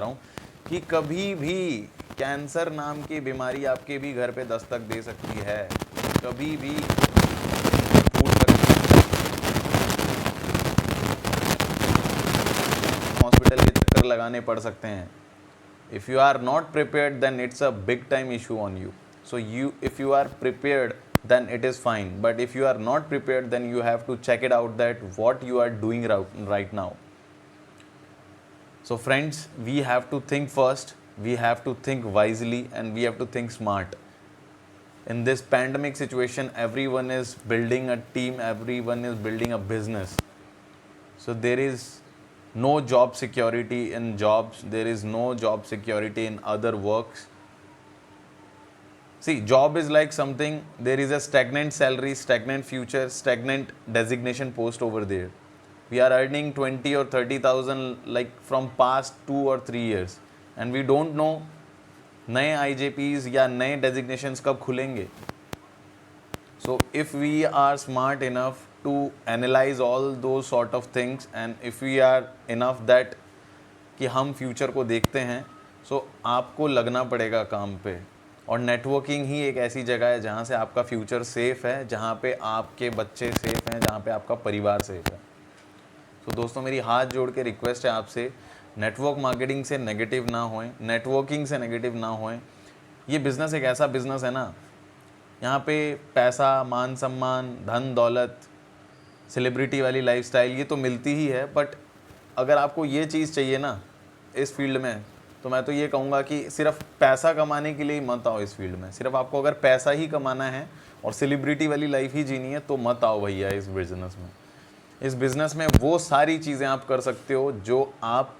रहा हूँ कि कभी भी कैंसर नाम की बीमारी आपके भी घर पे दस्तक दे सकती है, कभी भी फूड पर हॉस्पिटल के चक्कर लगाने पड़ सकते हैं। If you are not prepared, then it's a big time issue on you. So if you are prepared, then it is fine. But if you are not prepared, then you have to check it out that what you are doing right now. So friends, we have to think first, we have to think wisely, and we have to think smart. In this pandemic situation, everyone is building a team, everyone is building a business. So there is no job security in jobs, there is no job security in other works. See, job is like something, there is a stagnant salary, stagnant future, stagnant designation post over there. We are earning 20 or 30,000 like from past 2 or 3 years, and we don't know नए IJPs या नए designations कब खुलेंगे. So if we are smart enough to analyze all those sort of things, and if we are enough that कि हम future को देखते हैं, सो आपको लगना पड़ेगा काम पे. और नेटवर्किंग ही एक ऐसी जगह है जहाँ से आपका फ्यूचर सेफ़ है, जहाँ पे आपके बच्चे सेफ़ हैं, जहाँ पे आपका परिवार सेफ़ है. तो दोस्तों, मेरी हाथ जोड़ के रिक्वेस्ट है आपसे, नेटवर्क मार्केटिंग से नेगेटिव ना होएं, नेटवर्किंग से नेगेटिव ना होएं. ये बिज़नेस एक ऐसा बिज़नेस है ना, यहाँ पे पैसा, मान सम्मान, धन दौलत, सेलिब्रिटी वाली लाइफस्टाइल ये तो मिलती ही है. बट अगर आपको ये चीज़ चाहिए ना इस फील्ड में, तो मैं तो ये कहूँगा कि सिर्फ पैसा कमाने के लिए ही मत आओ इस फील्ड में. सिर्फ आपको अगर पैसा ही कमाना है और सेलिब्रिटी वाली लाइफ ही जीनी है तो मत आओ भैया इस बिज़नेस में. इस बिज़नेस में वो सारी चीज़ें आप कर सकते हो जो आप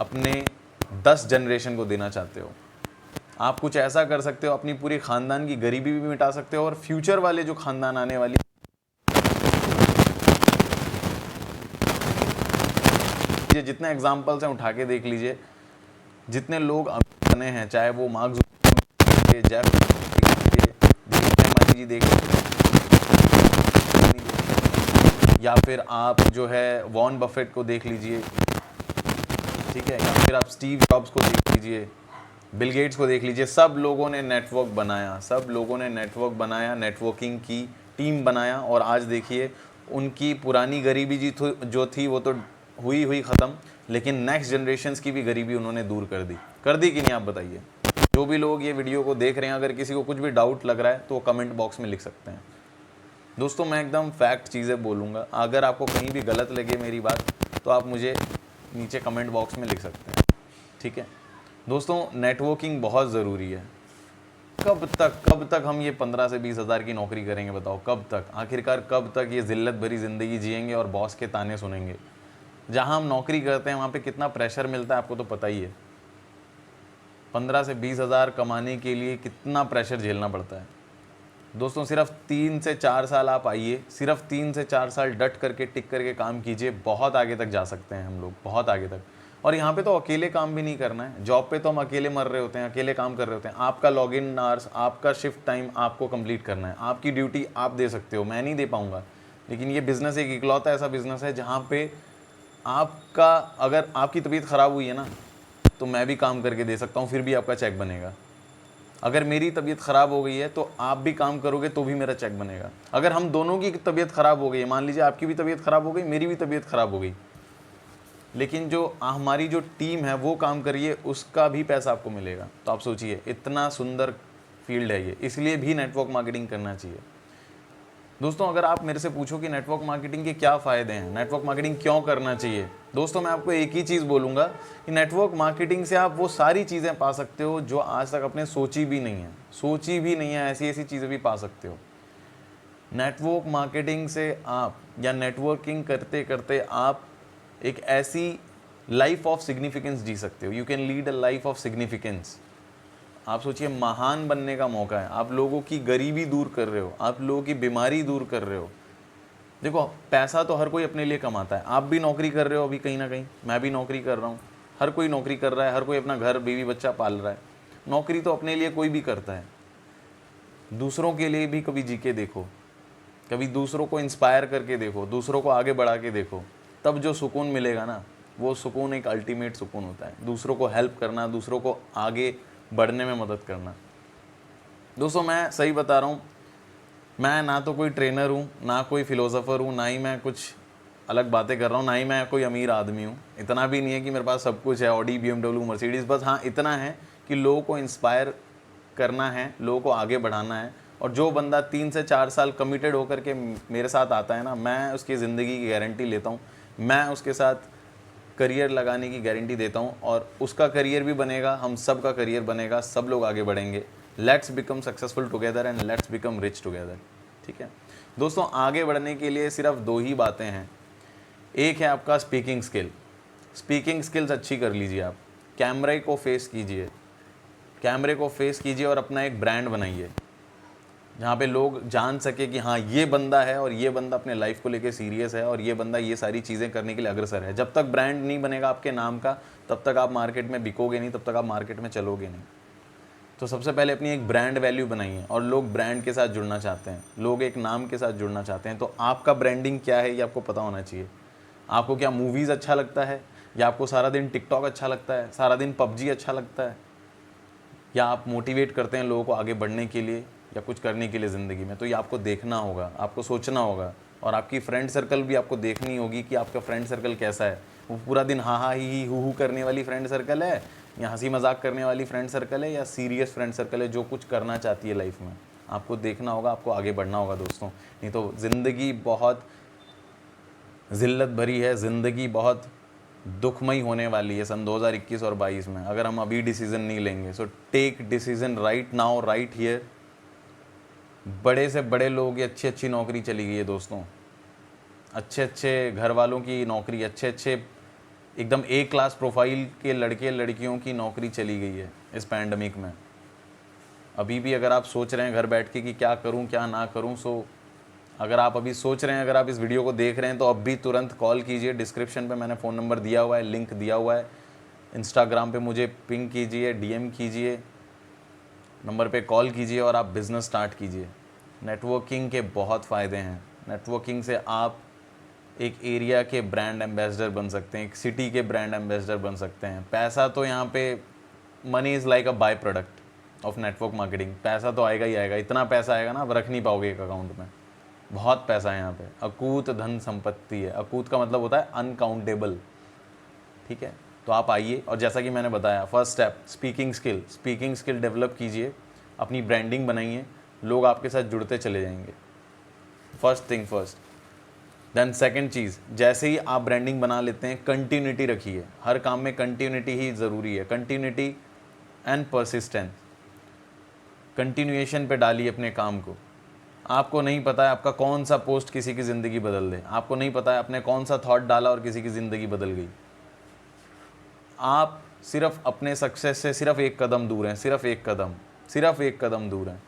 अपने 10 जनरेशन को देना चाहते हो. आप कुछ ऐसा कर सकते हो, अपनी पूरी ख़ानदान की गरीबी भी मिटा सकते हो, और फ्यूचर वाले जो ख़ानदान आने वाली जितने एग्जाम्पल्स हैं उठा के देख लीजिए. जितने लोग बने हैं, चाहे वो मार्क ज़ुकरबर्ग, जेफ जी देख लीजिए, या फिर आप जो है वॉरेन बफेट को देख लीजिए, ठीक है, या फिर आप स्टीव जॉब्स को देख लीजिए, बिल गेट्स को देख लीजिए. सब लोगों ने नेटवर्क बनाया, सब लोगों ने नेटवर्क बनाया, नेटवर्किंग की टीम बनाया, और आज देखिए उनकी पुरानी गरीबी जो थी वो तो हुई ख़त्म, लेकिन नेक्स्ट जनरेशन्स की भी गरीबी उन्होंने दूर कर दी कि नहीं, आप बताइए. जो भी लोग ये वीडियो को देख रहे हैं, अगर किसी को कुछ भी डाउट लग रहा है तो कमेंट बॉक्स में लिख सकते हैं. दोस्तों, मैं एकदम फैक्ट चीज़ें बोलूँगा. अगर आपको कहीं भी गलत लगे मेरी बात, तो आप मुझे नीचे कमेंट बॉक्स में लिख सकते हैं, ठीक है. दोस्तों, नेटवर्किंग बहुत ज़रूरी है. कब तक हम ये 15 से 20 हज़ार की नौकरी करेंगे, बताओ कब तक? आखिरकार कब तक ये ज़िल्लत भरी ज़िंदगी जिएंगे और बॉस के ताने सुनेंगे? जहाँ हम नौकरी करते हैं वहाँ पे कितना प्रेशर मिलता है आपको तो पता ही है. 15 से 20 हज़ार कमाने के लिए कितना प्रेशर झेलना पड़ता है. दोस्तों, सिर्फ 3 से 4 साल आप आइए, सिर्फ 3 से 4 साल डट करके टिक करके काम कीजिए, बहुत आगे तक जा सकते हैं हम लोग, बहुत आगे तक. और यहाँ पे तो अकेले काम भी नहीं करना है. जॉब पे तो हम अकेले मर रहे होते हैं, अकेले काम कर रहे होते हैं. आपका लॉगिन आवर्स, आपका शिफ्ट टाइम आपको कंप्लीट करना है, आपकी ड्यूटी आप दे सकते हो, मैं नहीं दे पाऊँगा. लेकिन ये बिज़नेस एक इकलौता ऐसा बिज़नेस है जहाँ पे आपका, अगर आपकी तबीयत ख़राब हुई है ना, तो मैं भी काम करके दे सकता हूँ, फिर भी आपका चेक बनेगा. अगर मेरी तबीयत ख़राब हो गई है तो आप भी काम करोगे तो भी मेरा चेक बनेगा. अगर हम दोनों की तबीयत ख़राब हो गई है, मान लीजिए आपकी भी तबीयत ख़राब हो गई, मेरी भी तबीयत ख़राब हो गई, लेकिन जो हमारी जो टीम है वो काम करिए, उसका भी पैसा आपको मिलेगा. तो आप सोचिए, इतना सुंदर फील्ड है ये, इसलिए भी नेटवर्क मार्केटिंग करना चाहिए. दोस्तों, अगर आप मेरे से पूछो कि नेटवर्क मार्केटिंग के क्या फ़ायदे हैं, नेटवर्क मार्केटिंग क्यों करना चाहिए, दोस्तों मैं आपको एक ही चीज़ बोलूँगा कि नेटवर्क मार्केटिंग से आप वो सारी चीज़ें पा सकते हो जो आज तक आपने सोची भी नहीं है. ऐसी चीज़ें भी पा सकते हो. नेटवर्क मार्केटिंग से आप, या नेटवर्किंग करते करते आप एक ऐसी लाइफ ऑफ सिग्निफिकेंस जी सकते हो. You can lead a life of significance. आप सोचिए, महान बनने का मौका है. आप लोगों की गरीबी दूर कर रहे हो, आप लोगों की बीमारी दूर कर रहे हो. देखो, पैसा तो हर कोई अपने लिए कमाता है. आप भी नौकरी कर रहे हो अभी कहीं ना कहीं, मैं भी नौकरी कर रहा हूँ, हर कोई नौकरी कर रहा है, हर कोई अपना घर बीवी बच्चा पाल रहा है. नौकरी तो अपने लिए कोई भी करता है. दूसरों के लिए भी कभी जी के देखो, कभी दूसरों को इंस्पायर करके देखो, दूसरों को आगे बढ़ा के देखो, तब जो सुकून मिलेगा ना, वो सुकून एक अल्टीमेट सुकून होता है। दूसरों को हेल्प करना, दूसरों को आगे बढ़ने में मदद करना। दोस्तों मैं सही बता रहा हूँ, मैं ना तो कोई ट्रेनर हूँ, ना कोई फिलोसोफर हूँ, ना ही मैं कुछ अलग बातें कर रहा हूँ, ना ही मैं कोई अमीर आदमी हूँ। इतना भी नहीं है कि मेरे पास सब कुछ है, ऑडी, BMW, मर्सिडीज़। बस हाँ इतना है कि लोगों को इंस्पायर करना है, लोगों को आगे बढ़ाना है। और जो बंदा 3 से 4 साल कमिटेड होकर के मेरे साथ आता है ना, मैं उसकी ज़िंदगी की गारंटी लेता हूँ, मैं उसके साथ करियर लगाने की गारंटी देता हूँ। और उसका करियर भी बनेगा, हम सब का करियर बनेगा, सब लोग आगे बढ़ेंगे। Let's become successful together and let's become rich together. ठीक है दोस्तों, आगे बढ़ने के लिए सिर्फ 2 ही बातें हैं। एक है आपका स्पीकिंग स्किल। स्पीकिंग स्किल्स अच्छी कर लीजिए आप। कैमरे को फेस कीजिए, कैमरे को फेस कीजिए और अपना एक ब्रांड बनाइए जहाँ पे लोग जान सके कि हाँ ये बंदा है और ये बंदा अपने लाइफ को लेके सीरियस है और ये बंदा ये सारी चीज़ें करने के लिए अग्रसर है। जब तक ब्रांड नहीं बनेगा आपके नाम का, तब तक आप मार्केट में बिकोगे नहीं, तब तक आप मार्केट में चलोगे नहीं। तो सबसे पहले अपनी एक ब्रांड वैल्यू बनाइए। और लोग ब्रांड के साथ जुड़ना चाहते हैं, लोग एक नाम के साथ जुड़ना चाहते हैं। तो आपका ब्रांडिंग क्या है ये आपको पता होना चाहिए। आपको क्या मूवीज़ अच्छा लगता है, या आपको सारा दिन टिकटॉक अच्छा लगता है, सारा दिन पबजी अच्छा लगता है, या आप मोटिवेट करते हैं लोगों को आगे बढ़ने के लिए या कुछ करने के लिए ज़िंदगी में। तो ये आपको देखना होगा, आपको सोचना होगा। और आपकी फ्रेंड सर्कल भी आपको देखनी होगी कि आपका फ्रेंड सर्कल कैसा है। वो पूरा दिन हाँ हाँ ही हू करने वाली फ्रेंड सर्कल है, या हंसी मजाक करने वाली फ्रेंड सर्कल है, या सीरियस फ्रेंड सर्कल है जो कुछ करना चाहती है लाइफ में। आपको देखना होगा, आपको आगे बढ़ना होगा दोस्तों। नहीं तो ज़िंदगी बहुत ज़िल्लत भरी है, ज़िंदगी बहुत दुखमयी होने वाली है सन 2021 और 22 में, अगर हम अभी डिसीज़न नहीं लेंगे। So take decision right now, right here. बड़े से बड़े लोगों की अच्छी अच्छी नौकरी चली गई है दोस्तों, अच्छे अच्छे घर वालों की नौकरी, अच्छे अच्छे एकदम A क्लास प्रोफाइल के लड़के लड़कियों की नौकरी चली गई है इस पैंडमिक में। अभी भी अगर आप सोच रहे हैं घर बैठ के कि क्या करूं क्या ना करूं, सो अगर आप अभी सोच रहे हैं, अगर आप इस वीडियो को देख रहे हैं, तो अब भी तुरंत कॉल कीजिए। डिस्क्रिप्शन पे मैंने फ़ोन नंबर दिया हुआ है, लिंक दिया हुआ है। इंस्टाग्राम पे मुझे पिंग कीजिए, DM कीजिए, नंबर पे कॉल कीजिए और आप बिज़नेस स्टार्ट कीजिए। नेटवर्किंग के बहुत फ़ायदे हैं। नेटवर्किंग से आप एक एरिया के ब्रांड एम्बेसडर बन सकते हैं, एक सिटी के ब्रांड एम्बेसडर बन सकते हैं। पैसा तो यहाँ पे, money is like a by product of network marketing. पैसा तो आएगा ही आएगा, इतना पैसा आएगा ना आप रख नहीं पाओगे एक अकाउंट में। बहुत पैसा है यहाँ पे, अकूत धन संपत्ति है। अकूत का मतलब होता है अनकाउंटेबल। ठीक है, तो आप आइए। और जैसा कि मैंने बताया, first step speaking skill, speaking skill develop कीजिए, अपनी ब्रांडिंग बनाइए, लोग आपके साथ जुड़ते चले जाएंगे। First thing first. Then second चीज़, जैसे ही आप ब्रांडिंग बना लेते हैं, कंटिन्यूटी रखिए। हर काम में कंटिन्यूटी ही ज़रूरी है, कंटिन्यूटी एंड परसिस्टेंस। कंटिन्यूएशन पे डालिए अपने काम को। आपको नहीं पता है आपका कौन सा पोस्ट किसी की ज़िंदगी बदल दे, आपको नहीं पता है आपने कौन सा थॉट डाला और किसी की ज़िंदगी बदल गई। आप सिर्फ अपने सक्सेस से सिर्फ एक कदम दूर हैं, सिर्फ एक कदम दूर हैं।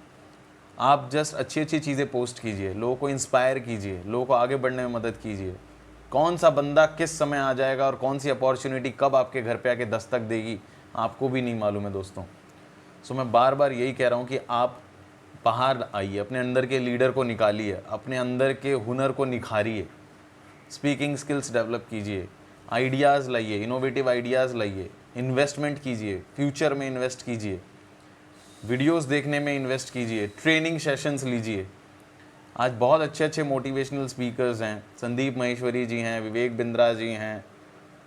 आप जस्ट अच्छी अच्छी चीज़ें पोस्ट कीजिए, लोगों को इंस्पायर कीजिए, लोगों को आगे बढ़ने में मदद कीजिए। कौन सा बंदा किस समय आ जाएगा और कौन सी अपॉर्चुनिटी कब आपके घर पे आके दस्तक देगी, आपको भी नहीं मालूम है दोस्तों। सो मैं बार बार यही कह रहा हूँ कि आप बाहर आइए, अपने अंदर के लीडर को निकालिए, अपने अंदर के हुनर को निखारिए, स्पीकिंग स्किल्स डेवलप कीजिए, आइडियाज़ लाइए, इनोवेटिव आइडियाज़ लाइए, इन्वेस्टमेंट कीजिए, फ्यूचर में इन्वेस्ट कीजिए, वीडियोस देखने में इन्वेस्ट कीजिए, ट्रेनिंग सेशंस लीजिए। आज बहुत अच्छे अच्छे मोटिवेशनल स्पीकर्स हैं, संदीप महेश्वरी जी हैं, विवेक बिंद्रा जी हैं,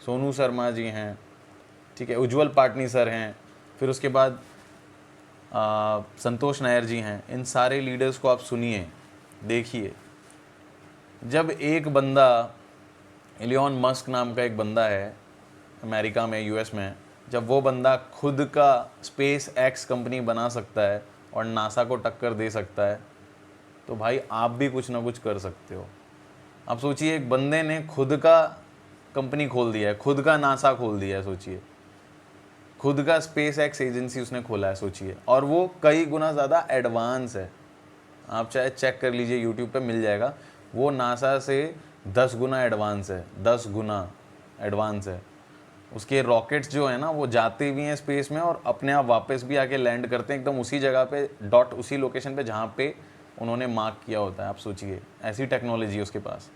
सोनू शर्मा जी हैं, ठीक है, उज्जवल पाटनी सर हैं, फिर उसके बाद संतोष नायर जी हैं। इन सारे लीडर्स को आप सुनिए, देखिए। जब एक बंदा, एलियन मस्क नाम का एक बंदा है अमेरिका में, US में, जब वो बंदा खुद का स्पेस एक्स कंपनी बना सकता है और नासा को टक्कर दे सकता है, तो भाई आप भी कुछ ना कुछ कर सकते हो। आप सोचिए, एक बंदे ने खुद का कंपनी खोल दिया है, खुद का नासा खोल दिया है, सोचिए, खुद का स्पेस एक्स एजेंसी उसने खोला है, सोचिए। और वो कई गुना ज़्यादा एडवांस है, आप चाहे चेक कर लीजिए, यूट्यूब पे मिल जाएगा। वो नासा से 10 गुना एडवांस है, 10 गुना एडवांस है। उसके रॉकेट्स जो है ना, वो जाते भी हैं स्पेस में और अपने आप वापस भी आके लैंड करते हैं एकदम उसी जगह पे, डॉट उसी लोकेशन पे जहाँ पे उन्होंने मार्क किया होता है। आप सोचिए, ऐसी टेक्नोलॉजी है उसके पास।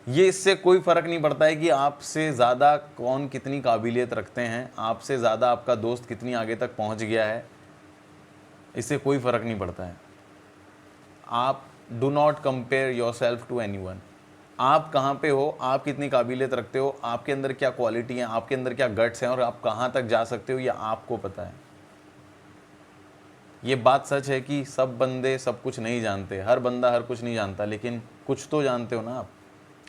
ये इससे कोई फ़र्क नहीं पड़ता है कि आपसे ज़्यादा कौन कितनी काबिलियत रखते हैं, आपसे ज़्यादा आपका दोस्त कितनी आगे तक पहुंच गया है, इससे कोई फ़र्क नहीं पड़ता है। आप do not compare yourself to anyone. आप कहाँ पे हो, आप कितनी काबिलियत रखते हो, आपके अंदर क्या क्वालिटी है, आपके अंदर क्या गट्स हैं और आप कहाँ तक जा सकते हो, ये आपको पता है। ये बात सच है कि सब बंदे सब कुछ नहीं जानते, हर बंदा हर कुछ नहीं जानता, लेकिन कुछ तो जानते हो ना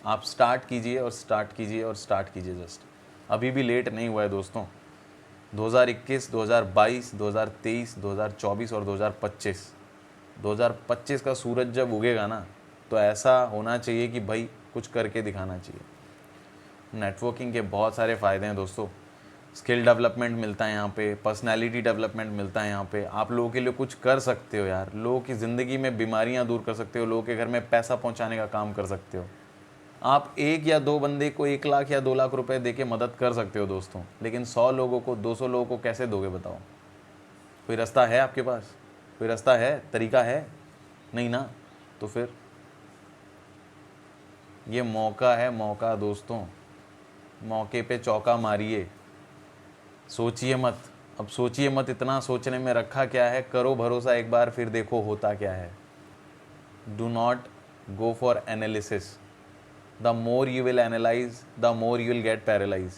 आप स्टार्ट कीजिए और स्टार्ट कीजिए और स्टार्ट कीजिए। जस्ट अभी भी लेट नहीं हुआ है दोस्तों। 2021, 2022, 2023, 2024 और 2025 का सूरज जब उगेगा ना, तो ऐसा होना चाहिए कि भाई कुछ करके दिखाना चाहिए। नेटवर्किंग के बहुत सारे फ़ायदे हैं दोस्तों। स्किल डेवलपमेंट मिलता है यहाँ पे, पर्सनैलिटी डेवलपमेंट मिलता है यहाँ पे। आप लोगों के लिए कुछ कर सकते हो यार, लोगों की ज़िंदगी में बीमारियाँ दूर कर सकते हो, लोगों के घर में पैसा पहुँचाने का काम कर सकते हो। आप एक या दो बंदे को 1 लाख या 2 लाख रुपए दे के मदद कर सकते हो दोस्तों, लेकिन 100 लोगों को, 200 लोगों को कैसे दोगे बताओ? कोई रास्ता है आपके पास? कोई रास्ता है, तरीका है? नहीं ना। तो फिर ये मौका है, मौका दोस्तों, मौके पे चौका मारिए। सोचिए मत, अब सोचिए मत, इतना सोचने में रखा क्या है, करो भरोसा एक बार, फिर देखो होता क्या है। Do not go for analysis. The more you will analyse, the more you will get paralyse.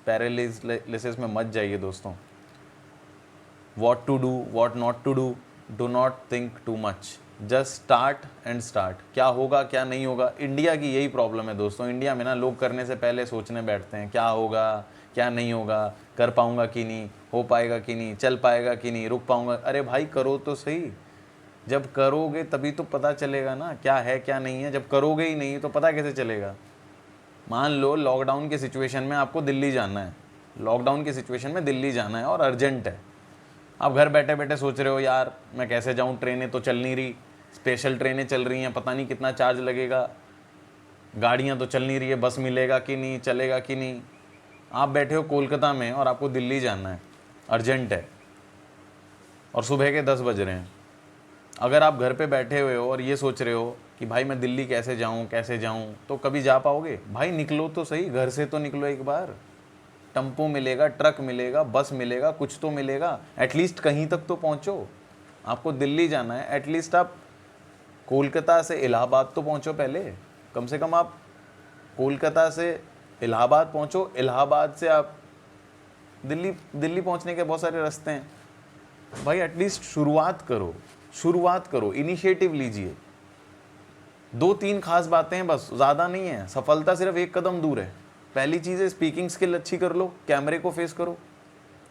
Paralysis में मत जाइए दोस्तों। What to do, what not to do, do not think too much, just start and start. क्या होगा क्या नहीं होगा, India की यही प्रॉब्लम है दोस्तों। इंडिया में ना लोग करने से पहले सोचने बैठते हैं क्या होगा क्या नहीं होगा, कर पाऊंगा कि नहीं, हो पाएगा कि नहीं, चल पाएगा कि नहीं, रुक पाऊंगा। अरे भाई करो तो सही, जब करोगे तभी तो पता चलेगा ना क्या है क्या नहीं है। जब करोगे ही नहीं तो पता कैसे चलेगा? मान लो लॉकडाउन के सिचुएशन में आपको दिल्ली जाना है, लॉकडाउन के सिचुएशन में दिल्ली जाना है और अर्जेंट है। आप घर बैठे बैठे सोच रहे हो यार मैं कैसे जाऊं, ट्रेनें तो चल नहीं रही, स्पेशल ट्रेनें चल रही हैं, पता नहीं कितना चार्ज लगेगा, गाड़ियां तो चल नहीं रही है, बस मिलेगा कि नहीं, चलेगा कि नहीं। आप बैठे हो कोलकाता में और आपको दिल्ली जाना है, अर्जेंट है, और सुबह के 10 बज रहे हैं। अगर आप घर पे बैठे हुए हो और ये सोच रहे हो कि भाई मैं दिल्ली कैसे जाऊं, तो कभी जा पाओगे? भाई निकलो तो सही, घर से तो निकलो एक बार। टेम्पो मिलेगा, ट्रक मिलेगा, बस मिलेगा, कुछ तो मिलेगा, एटलीस्ट कहीं तक तो पहुंचो। आपको दिल्ली जाना है, एटलीस्ट आप कोलकाता से इलाहाबाद तो पहुंचो पहले। कम से कम आप कोलकाता से इलाहाबाद पहुंचो, इलाहाबाद से आप दिल्ली पहुंचने के बहुत सारे रास्ते हैं। भाई एटलीस्ट शुरुआत करो, इनिशिएटिव लीजिए। 2-3 खास बातें हैं बस, ज़्यादा नहीं है। सफलता सिर्फ एक कदम दूर है। पहली चीज़ है स्पीकिंग स्किल अच्छी कर लो, कैमरे को फेस करो,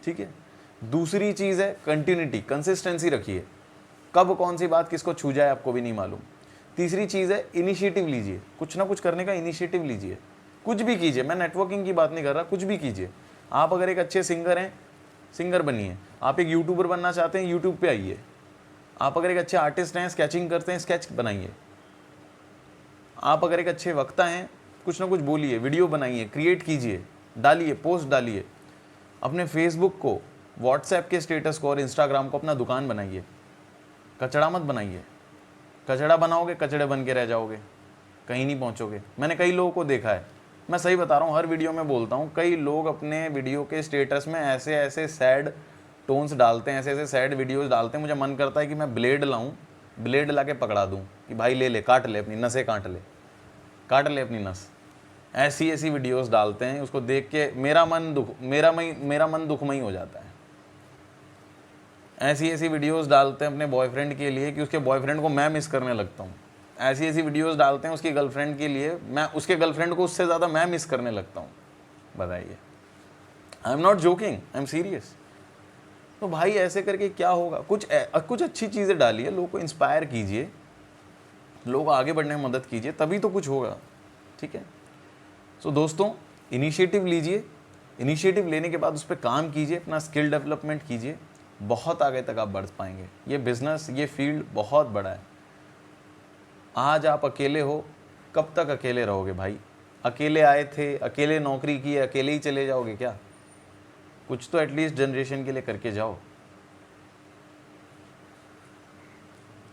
ठीक है। दूसरी चीज़ है कंटिन्यूटी, कंसिस्टेंसी रखिए, कब कौन सी बात किसको छू जाए आपको भी नहीं मालूम। तीसरी चीज़ है इनिशिएटिव लीजिए, कुछ ना कुछ करने का इनिशिएटिव लीजिए, कुछ भी कीजिए। मैं नेटवर्किंग की बात नहीं कर रहा, कुछ भी कीजिए। आप अगर एक अच्छे सिंगर हैं, सिंगर बनिए। आप एक यूट्यूबर बनना चाहते हैं, यूट्यूब पे आइए। आप अगर एक अच्छे आर्टिस्ट हैं, स्केचिंग करते हैं, स्केच बनाइए। आप अगर एक अच्छे वक्ता हैं, कुछ ना कुछ बोलिए, वीडियो बनाइए, क्रिएट कीजिए, डालिए, पोस्ट डालिए। अपने फेसबुक को, व्हाट्सएप के स्टेटस को और इंस्टाग्राम को अपना दुकान बनाइए। कचड़ा मत बनाइए। कचड़ा बनाओगे कचड़े बन के रह जाओगे, कहीं नहीं पहुंचोगे। मैंने कई लोगों को देखा है, मैं सही बता रहा हूँ, हर वीडियो में बोलता हूँ, कई लोग अपने वीडियो के स्टेटस में ऐसे ऐसे सैड टोन्स डालते हैं, ऐसे ऐसे सैड वीडियोस डालते हैं, मुझे मन करता है कि मैं ब्लेड लाऊं, ब्लेड ला के पकड़ा दूं कि भाई ले ले, काट ले, अपनी नसें काट ले अपनी नस। ऐसी ऐसी वीडियोस डालते हैं, उसको देख के मेरा मन दुखमयी हो जाता है। ऐसी ऐसी वीडियोस डालते हैं अपने बॉयफ्रेंड के लिए कि उसके बॉयफ्रेंड को मैं मिस करने लगता हूँ। ऐसी ऐसी वीडियोस डालते हैं उसकी गर्लफ्रेंड के लिए, मैं उसके गर्लफ्रेंड को उससे ज़्यादा मैं मिस करने लगता हूँ। बताइए, I am not joking, I am serious. तो भाई ऐसे करके क्या होगा? कुछ अच्छी चीज़ें डालिए, लोगों को इंस्पायर कीजिए, लोग आगे बढ़ने में मदद कीजिए, तभी तो कुछ होगा, ठीक है। सो दोस्तों, इनिशिएटिव लीजिए, इनिशिएटिव लेने के बाद उस पर काम कीजिए, अपना स्किल डेवलपमेंट कीजिए, बहुत आगे तक आप बढ़ पाएंगे। ये बिजनेस, ये फील्ड बहुत बड़ा है। आज आप अकेले हो, कब तक अकेले रहोगे भाई? अकेले आए थे, अकेले नौकरी की, अकेले ही चले जाओगे क्या? कुछ तो एटलीस्ट जनरेशन के लिए करके जाओ।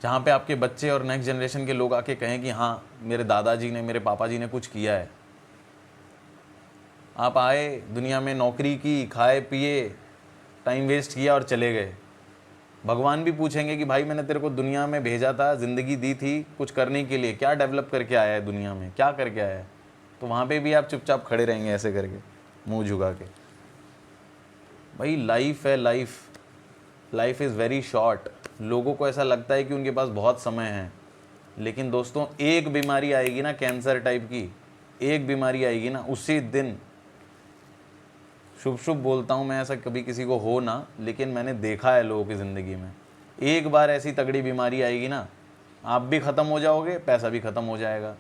जहाँ पे आपके बच्चे और नेक्स्ट जनरेशन के लोग आके कहें कि हाँ मेरे दादाजी ने, मेरे पापा जी ने कुछ किया है। आप आए, दुनिया में नौकरी की, खाए पिए, टाइम वेस्ट किया और चले गए। भगवान भी पूछेंगे कि भाई मैंने तेरे को दुनिया में भेजा था, ज़िंदगी दी थी कुछ करने के लिए, क्या डेवलप करके आया है दुनिया में, क्या करके आया है? तो वहाँ पे भी आप चुपचाप खड़े रहेंगे ऐसे करके, मुंह झुका के। भाई लाइफ है, लाइफ इज़ वेरी शॉर्ट। लोगों को ऐसा लगता है कि उनके पास बहुत समय है, लेकिन दोस्तों एक बीमारी आएगी ना, कैंसर टाइप की एक बीमारी आएगी ना, उसी दिन, शुभ शुभ बोलता हूँ मैं, ऐसा कभी किसी को हो ना, लेकिन मैंने देखा है लोगों की ज़िंदगी में, एक बार ऐसी तगड़ी बीमारी आएगी ना, आप भी ख़त्म हो जाओगे, पैसा भी ख़त्म हो जाएगा।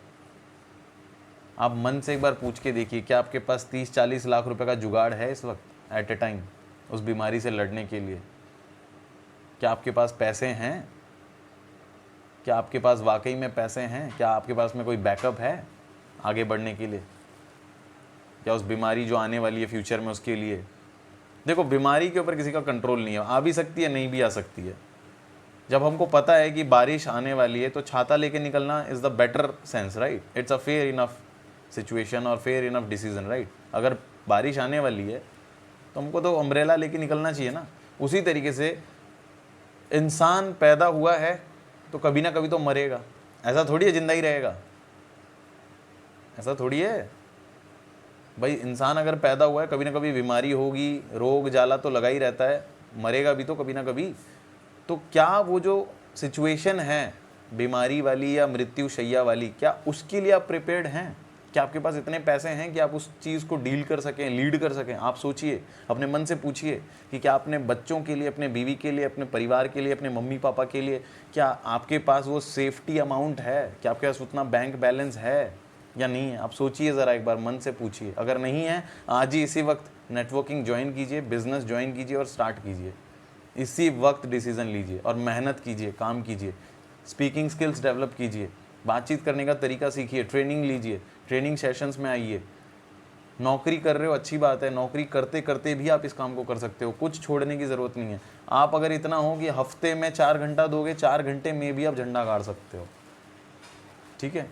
आप मन से एक बार पूछ के देखिए, क्या आपके पास 30-40 लाख रुपए का जुगाड़ है इस वक्त एट ए टाइम उस बीमारी से लड़ने के लिए? क्या आपके पास पैसे हैं? क्या आपके पास वाकई में पैसे हैं? क्या आपके पास में कोई बैकअप है आगे बढ़ने के लिए, या उस बीमारी जो आने वाली है फ्यूचर में उसके लिए? देखो, बीमारी के ऊपर किसी का कंट्रोल नहीं है, आ भी सकती है, नहीं भी आ सकती है। जब हमको पता है कि बारिश आने वाली है तो छाता लेके निकलना is the better sense, right? It's a fair enough situation और फेयर इनफ डिसीजन, राइट? अगर बारिश आने वाली है तो हमको तो अम्ब्रेला लेके निकलना चाहिए ना। उसी तरीके से इंसान पैदा हुआ है तो कभी ना कभी तो मरेगा, ऐसा थोड़ी है जिंदा ही रहेगा, ऐसा थोड़ी है भाई। इंसान अगर पैदा हुआ है, कभी ना कभी बीमारी होगी, रोग जाला तो लगा ही रहता है, मरेगा भी तो कभी ना कभी। तो क्या वो जो सिचुएशन है बीमारी वाली या मृत्यु शैया वाली, क्या उसके लिए आप प्रिपेयर्ड हैं? क्या आपके पास इतने पैसे हैं कि आप उस चीज़ को डील कर सकें, लीड कर सकें? आप सोचिए, अपने मन से पूछिए कि क्या अपने बच्चों के लिए, अपने बीवी के लिए, अपने परिवार के लिए, अपने मम्मी पापा के लिए, क्या आपके पास वो सेफ्टी अमाउंट है? क्या आपके पास उतना बैंक बैलेंस है या नहीं है? आप सोचिए ज़रा, एक बार मन से पूछिए। अगर नहीं है, आज ही इसी वक्त नेटवर्किंग ज्वाइन कीजिए, बिजनेस ज्वाइन कीजिए और स्टार्ट कीजिए। इसी वक्त डिसीज़न लीजिए और मेहनत कीजिए, काम कीजिए, स्पीकिंग स्किल्स डेवलप कीजिए, बातचीत करने का तरीका सीखिए, ट्रेनिंग लीजिए, ट्रेनिंग सेशंस में आइए। नौकरी कर रहे हो, अच्छी बात है, नौकरी करते करते भी आप इस काम को कर सकते हो, कुछ छोड़ने की ज़रूरत नहीं है। आप अगर इतना हो कि हफ्ते में 4 घंटा दोगे, 4 घंटे में भी आप झंडा गाड़ सकते हो, ठीक है?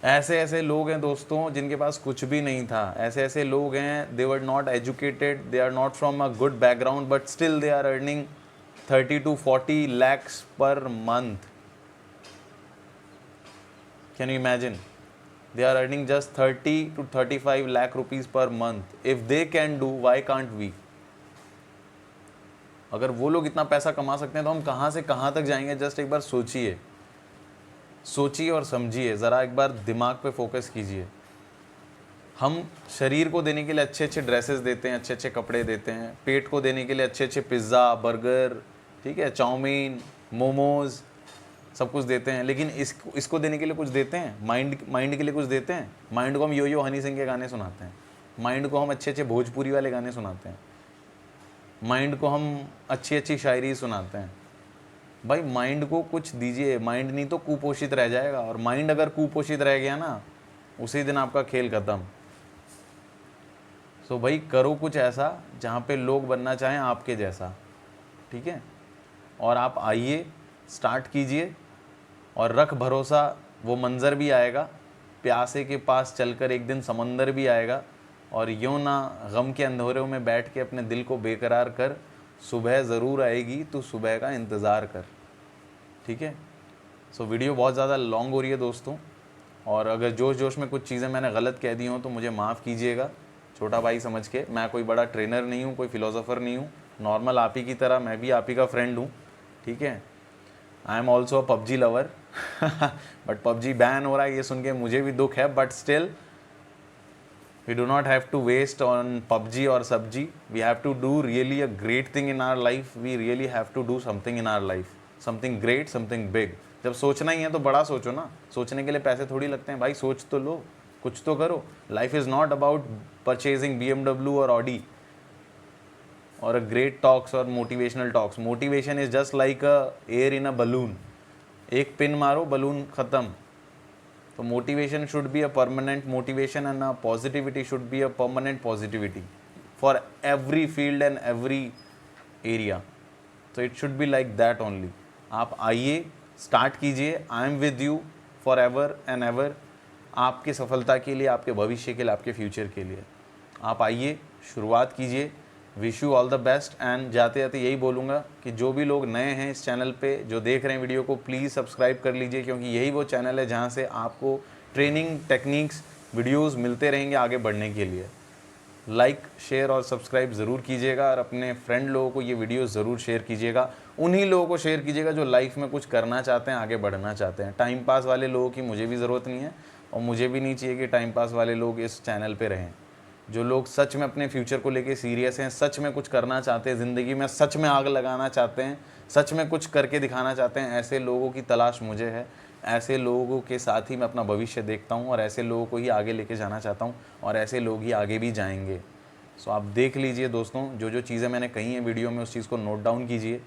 ऐसे ऐसे लोग हैं दोस्तों जिनके पास कुछ भी नहीं था, ऐसे ऐसे लोग हैं, they were not educated, they are not from a good background, but still they are earning 30 to 40 lakhs per month. Can you imagine? They are earning just 30 to 35 lakh rupees per month. If they can do, why can't we? अगर वो लोग इतना पैसा कमा सकते हैं तो हम कहाँ से कहाँ तक जाएंगे? जस्ट एक बार सोचिए, सोचिए और समझिए, ज़रा एक बार दिमाग पे फोकस कीजिए। हम शरीर को देने के लिए अच्छे अच्छे ड्रेसेस देते हैं, अच्छे अच्छे कपड़े देते हैं, पेट को देने के लिए अच्छे अच्छे पिज़्ज़ा, बर्गर, ठीक है, चाउमीन, मोमोज, सब कुछ देते हैं, लेकिन इसको देने के लिए कुछ देते हैं? माइंड के लिए कुछ देते हैं? माइंड को हम यो यो हनी सिंह के गाने सुनाते हैं, माइंड को हम अच्छे अच्छे भोजपुरी वाले गाने सुनाते हैं, माइंड को हम अच्छी अच्छी शायरी सुनाते हैं। भाई माइंड को कुछ दीजिए, माइंड नहीं तो कुपोषित रह जाएगा, और माइंड अगर कुपोषित रह गया ना, उसी दिन आपका खेल खत्म। सो भाई करो कुछ ऐसा जहाँ पे लोग बनना चाहें आपके जैसा, ठीक है? और आप आइए, स्टार्ट कीजिए और रख भरोसा, वो मंज़र भी आएगा, प्यासे के पास चलकर एक दिन समंदर भी आएगा, और यूँ ना गम के अंधेरों में बैठ के अपने दिल को बेकरार कर, सुबह ज़रूर आएगी, तो सुबह का इंतज़ार कर, ठीक है? सो वीडियो बहुत ज़्यादा लॉन्ग हो रही है दोस्तों, और अगर जोश जोश में कुछ चीज़ें मैंने गलत कह दी हों तो मुझे माफ़ कीजिएगा, छोटा भाई समझ के। मैं कोई बड़ा ट्रेनर नहीं हूँ, कोई फिलोसोफर नहीं हूँ, नॉर्मल आप ही की तरह मैं भी आप ही का फ्रेंड हूँ, ठीक है? I am also a PUBG lover but PUBG ban हो रहा है ये सुन के मुझे भी दुख है, but still we do not have to waste on PUBG और सब्जी। We have to do really a great thing in our life, we really have to do something in our life, something great, something big. जब सोचना ही है तो बड़ा सोचो ना, सोचने के लिए पैसे थोड़ी लगते हैं भाई, सोच तो लो, कुछ तो करो। Life is not about purchasing BMW और Audi or a great talks or motivational talks. Motivation is just like a air in a balloon. एक पिन मारो, बलून खत्म। तो motivation should be a permanent motivation and a positivity should be a permanent positivity for every field and every area. So it should be like that only. आप आइए, start कीजिए। I am with you for ever and ever. आपकी सफलता के लिए, आपके भविष्य के लिए, आपके फ्यूचर के लिए आप आइए, शुरुआत कीजिए। Wish you all the best. And जाते जाते यही बोलूँगा कि जो भी लोग नए हैं इस चैनल पे, जो देख रहे हैं वीडियो को, प्लीज़ सब्सक्राइब कर लीजिए, क्योंकि यही वो चैनल है जहाँ से आपको ट्रेनिंग, टेक्निक्स, वीडियोस मिलते रहेंगे आगे बढ़ने के लिए। लाइक, शेयर और सब्सक्राइब ज़रूर कीजिएगा और अपने फ्रेंड लोगों को ये वीडियो ज़रूर शेयर कीजिएगा। उन्हीं लोगों को शेयर कीजिएगा जो लाइफ में कुछ करना चाहते हैं, आगे बढ़ना चाहते हैं। टाइम पास वाले लोगों की मुझे भी ज़रूरत नहीं है और मुझे भी नहीं चाहिए कि टाइम पास वाले लोग इस चैनल पे रहें। जो लोग सच में अपने फ्यूचर को लेके सीरियस हैं, सच में कुछ करना चाहते हैं ज़िंदगी में, सच में आग लगाना चाहते हैं, सच में कुछ करके दिखाना चाहते हैं, ऐसे लोगों की तलाश मुझे है। ऐसे लोगों के साथ ही मैं अपना भविष्य देखता हूँ और ऐसे लोगों को ही आगे लेके जाना चाहता हूँ और ऐसे लोग ही आगे भी जाएंगे। सो आप देख लीजिए दोस्तों, जो जो चीज़ें मैंने कही हैं वीडियो में, उस चीज़ को नोट डाउन कीजिए,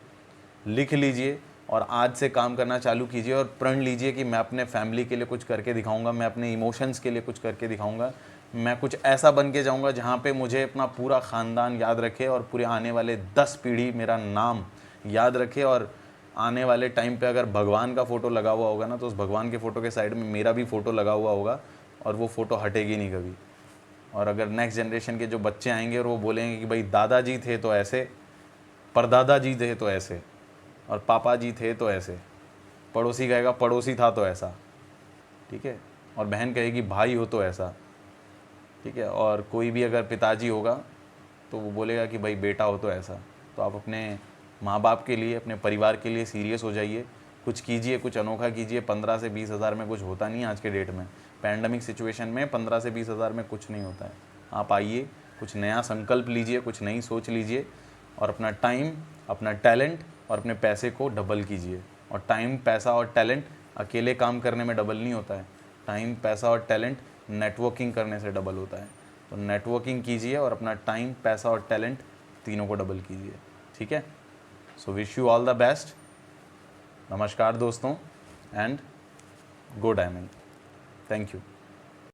लिख लीजिए और आज से काम करना चालू कीजिए और प्रण लीजिए कि मैं अपने फैमिली के लिए कुछ करके दिखाऊंगा, मैं अपने इमोशंस के लिए कुछ करके दिखाऊंगा, मैं कुछ ऐसा बन के जाऊंगा जहाँ पे मुझे अपना पूरा ख़ानदान याद रखे और पूरे आने वाले 10 पीढ़ी मेरा नाम याद रखे। और आने वाले टाइम पे अगर भगवान का फ़ोटो लगा हुआ होगा ना, तो उस भगवान के फ़ोटो के साइड में मेरा भी फ़ोटो लगा हुआ होगा और वो फ़ोटो हटेगी नहीं कभी। और अगर नेक्स्ट जनरेशन के जो बच्चे आएंगे और वो बोलेंगे कि भाई दादाजी थे तो ऐसे, परदादा जी थे तो ऐसे, और पापा जी थे तो ऐसे, पड़ोसी कहेगा पड़ोसी था तो ऐसा, ठीक है, और बहन कहेगी भाई हो तो ऐसा, ठीक है, और कोई भी अगर पिताजी होगा तो वो बोलेगा कि भाई बेटा हो तो ऐसा। तो आप अपने माँ बाप के लिए, अपने परिवार के लिए सीरियस हो जाइए, कुछ कीजिए, कुछ अनोखा कीजिए। 15 से 20 हज़ार में कुछ होता नहीं है आज के डेट में। पैंडमिक सिचुएशन में 15 से 20 हज़ार में कुछ नहीं होता है। आप आइए, कुछ नया संकल्प लीजिए, कुछ नई सोच लीजिए और अपना टाइम, अपना टैलेंट और अपने पैसे को डबल कीजिए। और टाइम, पैसा और टैलेंट अकेले काम करने में डबल नहीं होता है। टाइम, पैसा और टैलेंट नेटवर्किंग करने से डबल होता है। तो नेटवर्किंग कीजिए और अपना टाइम, पैसा और टैलेंट तीनों को डबल कीजिए, ठीक है। So wish you all the best. नमस्कार दोस्तों and go diamond. Thank you.